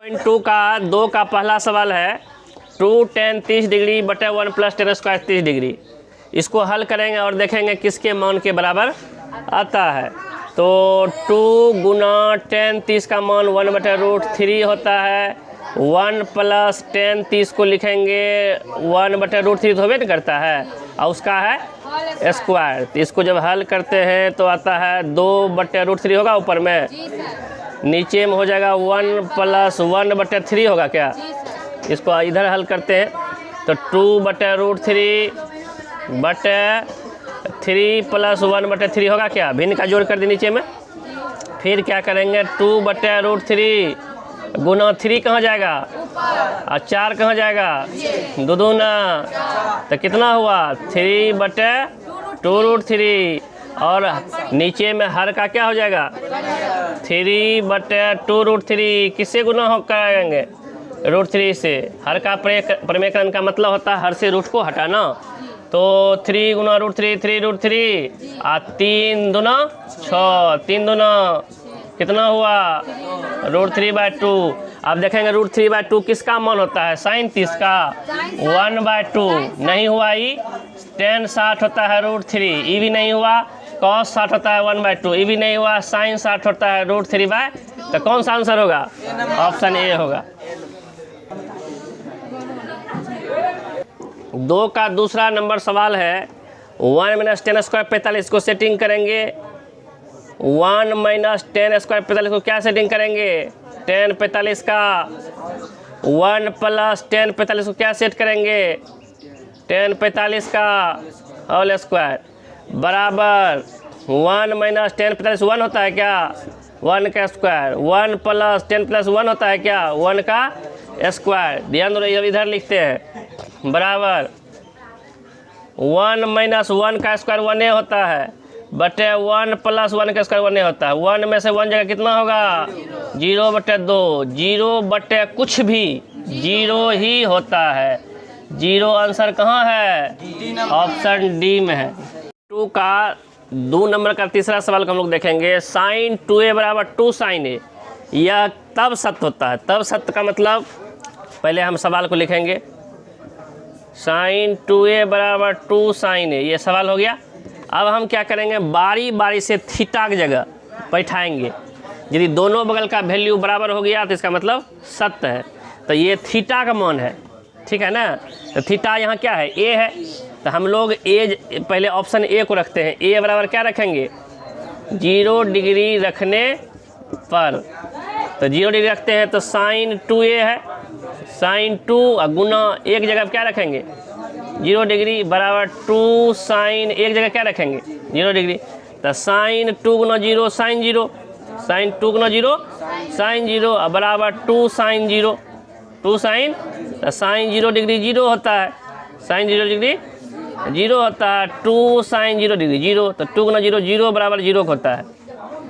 2 का 2 का पहला सवाल है 2 tan 30 डिग्री बटे 1 + tan स्क्वायर 30 डिग्री। इसको हल करेंगे और देखेंगे किसके मान के बराबर आता है। तो 2 गुना tan 30 का मान 1/√3 होता है। 1 + tan 30 को लिखेंगे 1/√3 तो होबे नहीं करता है और उसका है स्क्वायर। तो इसको जब हल करते हैं तो आता है 2/√3 होगा ऊपर में, नीचे में हो जाएगा 1 + 1/3 होगा क्या। इसको इधर हल करते हैं तो 2/√3 बटे 3 + 1/3 होगा क्या। भिन्न का जोड़ कर दे नीचे में। फिर क्या करेंगे 2/√3 गुना 3 कहाँ जाएगा और 4 कहाँ जाएगा, 2 दूना तो कितना हुआ 3/2√3 और नीचे में हर का क्या हो जाएगा 3/2√3। किससे गुना हो करेंगे √3 से। हर का प्रमेयकरण का मतलब होता है हर से रूट को हटाना। तो 3 गुना √3 3√3 और 3 दूना 6, 3 दूना कितना हुआ √3/2। अब देखेंगे √3/2 किसका मान होता है sin 30 का 1/2 नहीं हुआ। ई tan 60 होता है √3, ई भी नहीं हुआ। cos 60 होता है 1/2, ई भी नहीं हुआ। sin 60 होता है √3/, तो कौन सा आंसर होगा, ऑप्शन ए होगा। 2 का दूसरा नंबर सवाल है 1 - tan स्क्वायर 45 को सेटिंग करेंगे। 1 - tan स्क्वायर 45 को क्या सेटिंग करेंगे tan 45 का। 1 + tan 45 को क्या सेट करेंगे tan 45 का होल स्क्वायर बराबर 1 - tan 45 1 होता है क्या 1 का स्क्वायर। 1 + tan + 1 होता है क्या 1 का स्क्वायर। ध्यान दो इधर लिखते हैं बराबर 1 - 1 का स्क्वायर 1 होता है बटे 1 + 1 का स्क्वायर 1 होता है। 1 में से 1 जगह कितना होगा 0/2। 0 बटे कुछ भी 0 ही होता है। 0 आंसर कहाँ है, ऑप्शन डी में है। 2 का 2 नंबर का तीसरा सवाल को हम लोग देखेंगे sin 2a = 2 sin a। यह तब सत्य होता है, तब सत्य का मतलब पहले हम सवाल को लिखेंगे sin 2a = 2 sin a। ये सवाल हो गया। अब हम क्या करेंगे बारी बारी से थीटा की जगह बैठाएंगे। यदि दोनों बगल का वैल्यू बराबर हो गया तो इसका मतलब सत्य है। तो ये थीटा का मान है, ठीक है ना। तो थीटा यहाँ क्या है ए है, तो हम लोग ए पहले ऑप्शन ए को रखते हैं। ए बराबर क्या रखेंगे 0 डिग्री रखने पर, तो 0 डिग्री रखते हैं तो sin 2a है। sin 2 गुना एक जगह क्या रखेंगे 0 डिग्री बराबर 2 sin एक जगह क्या रखेंगे 0 डिग्री। तो sin 2 गुना 0 sin 0, sin 2 गुना 0 sin 0 बराबर 2 sin 0, 2 sin तो sin 0 डिग्री 0 होता है, sin 0 डिग्री 0 होता है। 2 sin 0 डिग्री 0, तो 2 गुना 0 0 बराबर 0 होता है।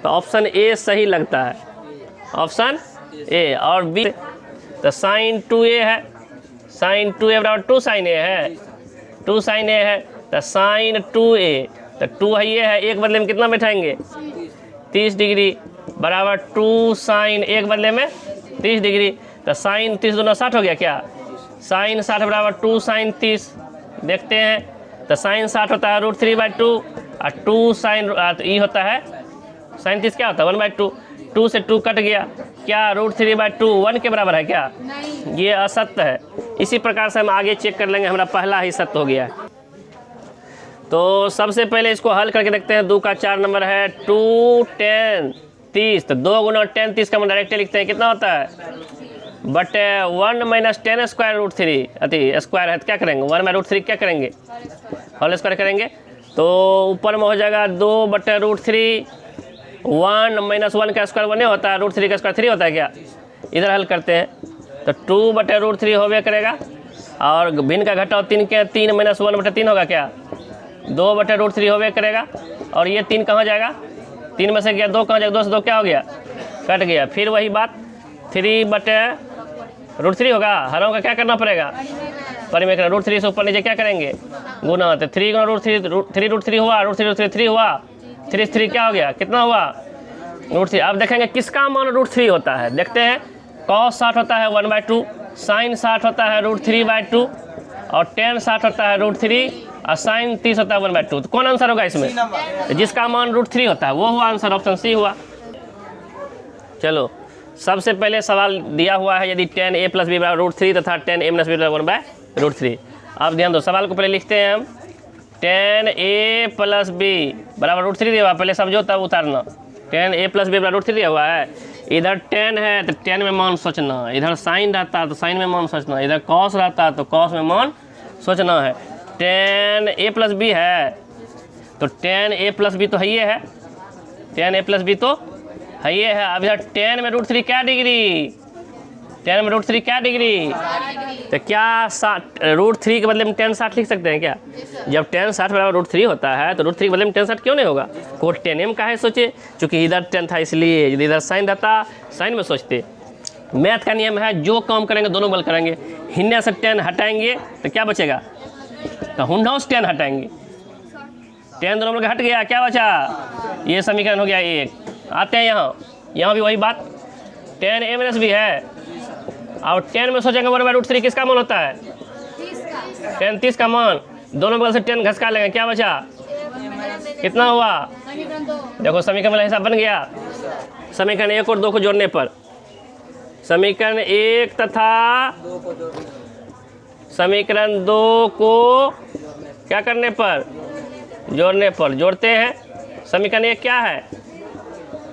तो ऑप्शन ए सही लगता है, ऑप्शन ए। और बी तो sin 2a है, sin 2a बराबर 2 sin a है, 2 sin a है। तो sin 2a तो 2 है ये है, एक बदले में कितना बैठाएंगे 30 डिग्री बराबर 2 sin एक बदले में 30 डिग्री। तो sin 30 दूना 60 हो गया क्या, sin 60 बराबर 2 sin 30। देखते हैं तो sin 60 होता है √3/2 और 2 sin तो ई होता है sin 30 क्या होता है 1/2। 2 से 2 कट गया, क्या √3/2 1 के बराबर है क्या, ये असत्य है। इसी प्रकार से हम आगे चेक कर लेंगे, हमारा पहला ही सत्य हो गया है। तो सबसे पहले इसको हल करके देखते हैं। 2 का 4 नंबर है 2 tan 30, तो 2 गुना tan 30 का हम डायरेक्ट लिखते हैं कितना होता है बटे 1 - tan स्क्वायर √3 अति स्क्वायर है तो क्या करेंगे 1/√3 क्या करेंगे होल स्क्वायर करेंगे। तो ऊपर में हो जाएगा 2/√3 1 - 1 का स्क्वायर 1 होता है, √3 का स्क्वायर 3 होता है क्या। इधर हल करते हैं तो 2/√3 होबे करेगा और भिन्न का घटाओ 3 के 3 - 1/3 होगा क्या 2/√3 होबे करेगा। और ये 3 कहाँ जाएगा 3 में से गया 2 कहाँ जाएगा 2 से 2 क्या हो गया कट गया। फिर वही बात 3/√3 होगा, हरों का क्या करना पड़ेगा परिमेय √3 से ऊपर नीचे क्या करेंगे गुना। तो 3 गुना √3 हुआ, √3 हुआ 3 क्या हो गया कितना हुआ √3। अब देखेंगे किसका मान √3 होता है, देखते हैं कॉस 60 होता है 1/2, साइन 60 होता है √3/2 और टेन 60 होता है √3 और साइन 30 होता है 1/2। तो कौन आंसर होगा इसमें? जिसका मान √3 होता है वो हुआ आंसर, ऑप्शन सी हुआ। चलो सबसे पहले सवाल दिया हुआ है यदि tan a + b बराबर √3 तथा tan a - b बराबर 1/√3। अब ध्यान दो, सवाल को पहले लिखते हैं हम। tan a + b बराबर √3 दिया हुआ, पहले समझो तब उतारना। tan a + b बराबर √3 दिया हुआ है, इधर tan है तो tan में मान सोचना, इधर साइन रहता तो साइन में मान सोचना, इधर cos रहता तो cos में मान सोचना है। tan a + b है तो tan a + b तो है ये है, tan a + b तो है ये है। अब इधर tan में √3 क्या डिग्री, tan में √3 क्या डिग्री, तो क्या √3 के बदले में tan 60 लिख सकते हैं क्या? जब tan 60 बराबर √3 होता है तो √3 के बदले में tan 60 क्यों नहीं होगा? कोट tan m का है सोचे, चूंकि इधर tan था इसलिए, यदि इधर साइन रहता साइन में सोचते। मैथ का नियम है जो काम करेंगे दोनों बल करेंगे। हिन्ने से tan हटाएंगे तो क्या बचेगा, तो हुंडा से tan हटाएंगे, tan दोनों बल का हट गया, क्या बचा? ये समीकरण हो गया 1। आते हैं यहाँ भी वही बात, tan a - b है और tan में सोचेंगे 1/√3 किसका मान होता है? tan 30 का मान, दोनों बगल से tan घसका लेंगे, क्या बचा? कितना हुआ? देखो समीकरण वाला हिसाब बन गया। समीकरण 1 और 2 को जोड़ने पर, समीकरण 1 तथा समीकरण 2 को क्या करने पर? जोड़ने पर। जोड़ते हैं। समीकरण 1 क्या है?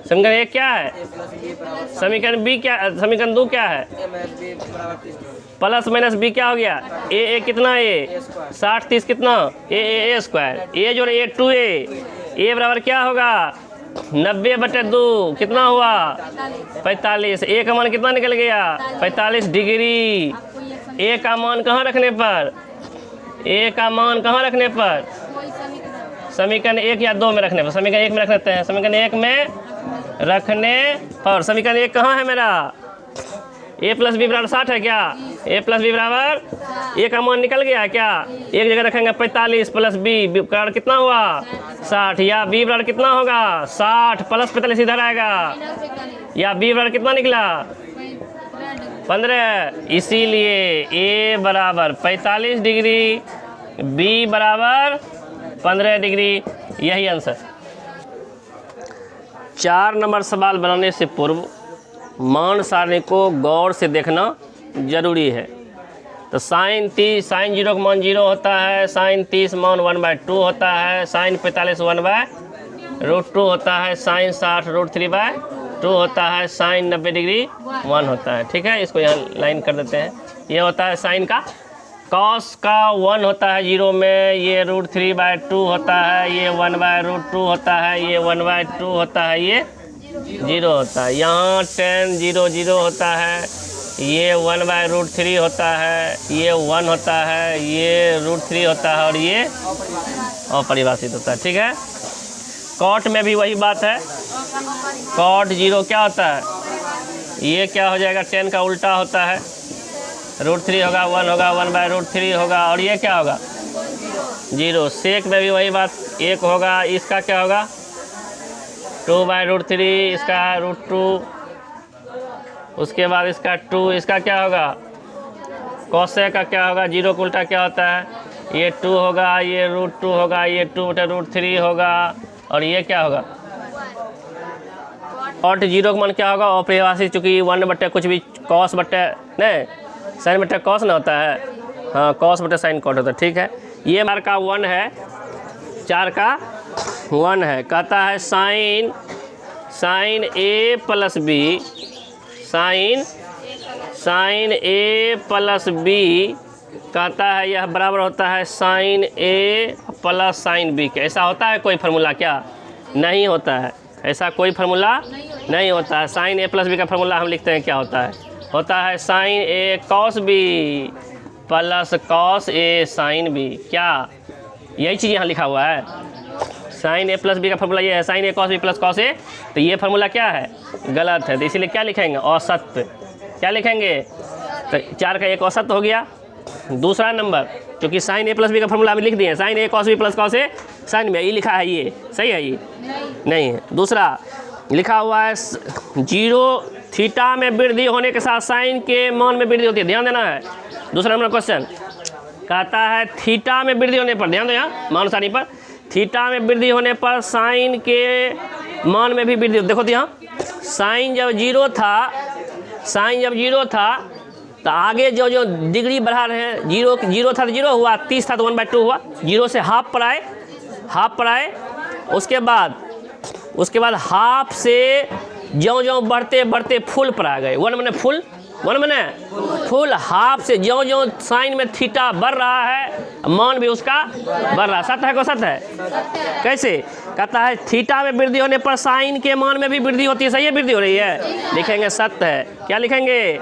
समीकरण 1 क्या है? समीकरण b क्या, समीकरण 2 क्या है? + - b क्या हो गया? a कितना, a 60 30 कितना, a स्क्वायर, a जोड़ a 2a, a बराबर क्या होगा? 90/2 कितना हुआ? 45। a का मान कितना निकल गया? 45 डिग्री। a का मान कहाँ रखने पर? a का मान कहाँ रखने पर? समीकरण 1 या 2 में रखने पर। समीकरण 1 में रख लेते हैं, समीकरण 1 में रखने पर। समीकरण 1 कहाँ है मेरा? a + b बराबर 60 है क्या? a + b बराबर, a का मान निकल गया क्या? एक जगह रखेंगे 45 + b बराबर कितना हुआ? 60। या b बराबर कितना होगा? 60 + 45 इधर आएगा, या b बराबर कितना निकला? 15। इसीलिए a बराबर 45 डिग्री, b बराबर 15 डिग्री, यही आंसर। 4 नंबर सवाल बनाने से पूर्व मान सारणी को गौर से देखना जरूरी है। तो साइन 0 का मान 0 होता है, साइन 30 मान 1/2 होता है, साइन 45 1/√2 होता है, साइन 60 √3/2 होता है, साइन 90 डिग्री 1 होता है। ठीक है, इसको यहाँ लाइन कर देते हैं। ये होता है साइन का, कॉस का 1 होता है 0 में, ये √3/2 होता है, ये 1/√2 होता है, ये 1/2 होता है, ये 0 होता है। यहाँ tan 0 0 होता है, ये 1/√3 होता है, ये 1 होता है, ये √3 होता है और ये अपरिभाषित होता है। ठीक है, कॉट में भी वही बात है। कॉट 0 क्या होता है? ये क्या हो जाएगा? tan का उल्टा होता है, √3 होगा, 1 होगा, 1/√3 होगा और ये क्या होगा? 0। सेक में भी वही बात, 1 होगा, इसका क्या होगा? 2/√3, इसका √2, उसके बाद इसका 2, इसका क्या होगा? कोसेक का क्या होगा? 0 का उल्टा क्या होता है? ये 2 होगा, ये √2 होगा, ये 2/√3 होगा और ये क्या होगा? कॉट 0 का मान क्या होगा? अपरिभाषित, चूँकि 1 कुछ भी कॉस नहीं साइन बटे कॉस ना होता है, हाँ कॉस बटे साइन कॉट होता है। ठीक है, ये 4 का 1 है, 4 का 1 है। कहता है sine a + b, sine a + b कहता है यह बराबर होता है साइन a + साइन b के। ऐसा होता है कोई फार्मूला क्या? नहीं होता है, ऐसा कोई फार्मूला नहीं होता है। साइन a + b का फार्मूला हम लिखते हैं, क्या होता है? होता है sine a cos b + cos a sine b। क्या यही चीज़ यहाँ लिखा हुआ है? साइन a + b का फार्मूला ये है, sine a cos b + cos a। तो ये फार्मूला क्या है? गलत है, तो इसीलिए क्या लिखेंगे? औसत। क्या लिखेंगे? तो 4 का 1 औसत हो गया। दूसरा नंबर, क्योंकि साइन a + b का फार्मूला हम लिख दिए, sine a cos b + cos a sine b, ये लिखा है, ये सही है? ये नहीं है। दूसरा लिखा हुआ है 0 थीटा में वृद्धि होने के साथ साइन के मान में वृद्धि होती है, ध्यान देना है। दूसरा नंबर क्वेश्चन कहता है थीटा में वृद्धि होने पर, ध्यान दो यहाँ मान सारणी पर, थीटा में वृद्धि होने पर साइन के मान में भी वृद्धि। देखो तो यहाँ साइन जब जीरो था, साइन जब जीरो था तो आगे जो जो डिग्री बढ़ा रहे हैं, जीरो था तो जीरो हुआ, 30 था तो 1/2 हुआ, जीरो से हाफ पर आए, हाफ पर आए, उसके बाद हाफ से ज्यों ज्यों बढ़ते बढ़ते फुल पर आ गए, 1 मैंने फुल, 1 मैंने फुल, हाफ से ज्यों ज्यों साइन में थीटा बढ़ रहा है मान भी उसका बढ़ रहा है। सत्य है को सत्य है? कैसे? कहता है थीटा में वृद्धि होने पर साइन के मान में भी वृद्धि होती है, सही है, वृद्धि हो रही है, लिखेंगे सत्य है। क्या लिखेंगे?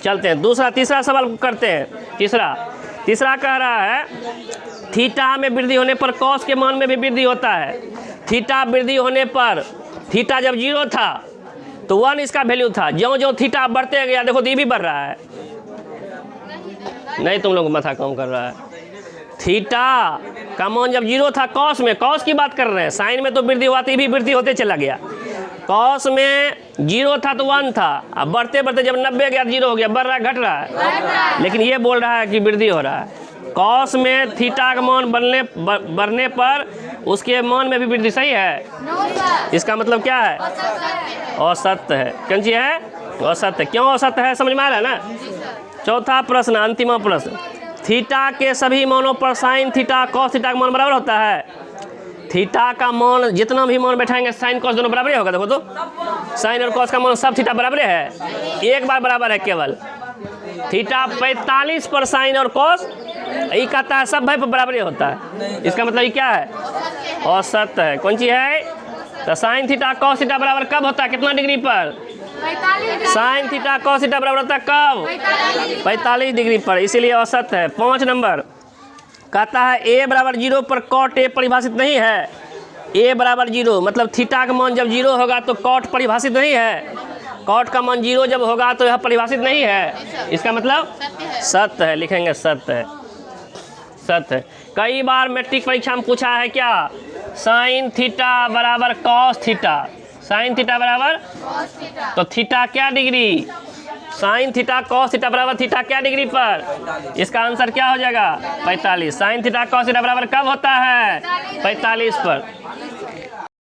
चलते हैं तीसरा सवाल करते हैं। तीसरा कह रहा है थीटा में वृद्धि होने पर कॉस के मान में भी वृद्धि होता है। थीटा वृद्धि होने पर, थीटा जब जीरो था तो 1 इसका वैल्यू था, ज्यों ज्यों थीटा बढ़ते गया, देखो ये भी बढ़ रहा है, नहीं तुम लोग माथा काम कर रहा है। थीटा का मान जब जीरो था कॉस में, कॉस की बात कर रहे हैं, साइन में तो वृद्धि हुआ तो भी वृद्धि होते चला गया। कॉस में जीरो था तो 1 था, अब बढ़ते बढ़ते जब 90 गया जीरो हो गया, बढ़ रहा है घट रहा है, लेकिन ये बोल रहा है कि वृद्धि हो रहा है। कॉस में थीटा का मान बढ़ने पर उसके मान में भी वृद्धि, सही है? इसका मतलब क्या है? असत्य है। कौन सी है? असत्य। क्यों असत्य है समझ में आ रहा है ना? चौथा प्रश्न, अंतिम प्रश्न, थीटा के सभी मानों पर साइन थीटा कॉस थीटा का मान बराबर होता है। थीटा का मान जितना भी मान बैठाएंगे साइन कॉस दोनों बराबर ही होगा। देखो तो साइन और कॉस का मान सब थीटा बराबर है, एक बार बराबर है केवल। थीटा 45 पर साइन और कॉस, यही कहता है सब भाई पर बराबर ही होता है। इसका मतलब ये क्या है? असत्य है। कौन सी है? तो साइन थीटा कॉस थीटा बराबर कब होता है? कितना डिग्री पर? साइन थीटा कॉस थीटा बराबर होता है कब? 45 डिग्री पर, इसीलिए असत्य है। 5 नंबर कहता है a बराबर 0 पर कॉट a परिभाषित नहीं है। a बराबर 0 मतलब थीटा का मान जब 0 होगा तो कॉट परिभाषित नहीं है, कॉट का मान 0 जब होगा तो यह परिभाषित नहीं है। इसका मतलब सत्य है, लिखेंगे सत्य है, सत्य है। कई बार मैट्रिक परीक्षा में पूछा है क्या? साइन थीटा बराबर कॉस थीटा, साइन थीटा बराबर, तो थीटा क्या degree? Sine theta cos theta बराबर थीटा क्या डिग्री पर? इसका आंसर क्या हो जाएगा? 45। साइन थीटा कॉस थीटा बराबर कब होता है? 45 पर।